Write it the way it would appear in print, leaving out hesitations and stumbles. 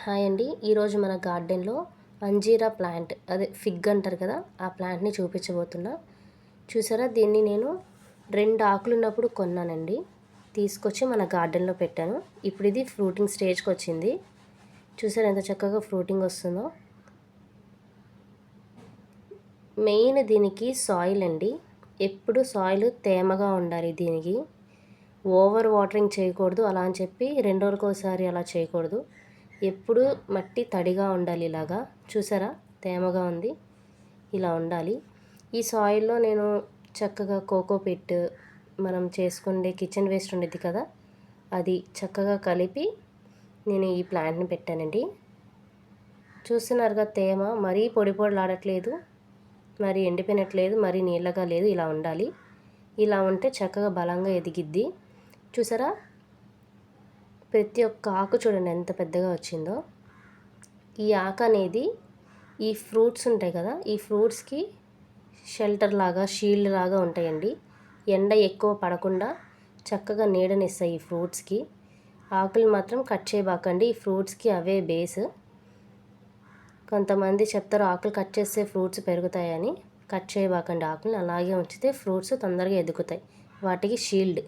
Hi అండి. ఈరోజు మన గార్డెన్లో అంజీరా ప్లాంట్, అదే ఫిగ్ అంటారు కదా, ఆ ప్లాంట్ని చూపించబోతున్నా. చూసారా, దీన్ని నేను 2 ఆకులు ఉన్నప్పుడు కొన్నానండి. తీసుకొచ్చి మన గార్డెన్లో పెట్టాను. ఇప్పుడు ఇది ఫ్రూటింగ్ స్టేజ్కి వచ్చింది. చూసారా ఎంత చక్కగా ఫ్రూటింగ్ వస్తుందో. మెయిన్ దీనికి సాయిల్ అండి. ఎప్పుడు సాయిల్ తేమగా ఉండాలి. దీనికి ఓవర్ వాటరింగ్ చేయకూడదు. అలా అని చెప్పి 2 రోజులకోసారి అలా చేయకూడదు. ఎప్పుడు మట్టి తడిగా ఉండాలి. ఇలాగా చూసారా, తేమగా ఉంది, ఇలా ఉండాలి. ఈ సాయిల్లో నేను చక్కగా కోకోపిట్, మనం చేసుకునే కిచెన్ వేస్ట్ ఉండేది కదా, అది చక్కగా కలిపి నేను ఈ ప్లాంట్ని పెట్టానండి. చూస్తున్నారుగా, తేమ మరీ పొడి పొడిలాడట్లేదు, మరి ఎండిపోయినట్లేదు, మరీ నీళ్ళగా లేదు. ఇలా ఉండాలి. ఇలా ఉంటే చక్కగా బలంగా ఎదిగిద్ది. చూసారా, ప్రతి ఒక్క ఆకు చూడండి ఎంత పెద్దగా వచ్చిందో. ఈ ఆకు అనేది ఈ ఫ్రూట్స్ ఉంటాయి కదా, ఈ ఫ్రూట్స్కి షెల్టర్ లాగా, షీల్డ్ లాగా ఉంటాయండి. ఎండ ఎక్కువ పడకుండా చక్కగా నీడనిస్తాయి ఈ ఫ్రూట్స్కి. ఆకులు మాత్రం కట్ చేయబాకండి, ఈ ఫ్రూట్స్కి అవే బేస్. కొంతమంది చెప్తారు ఆకులు కట్ చేస్తే ఫ్రూట్స్ పెరుగుతాయని. కట్ చేయబాకండి ఆకులు, అలాగే ఉంచితే ఫ్రూట్స్ తొందరగా ఎదుగుతాయి. వాటికి షీల్డ్.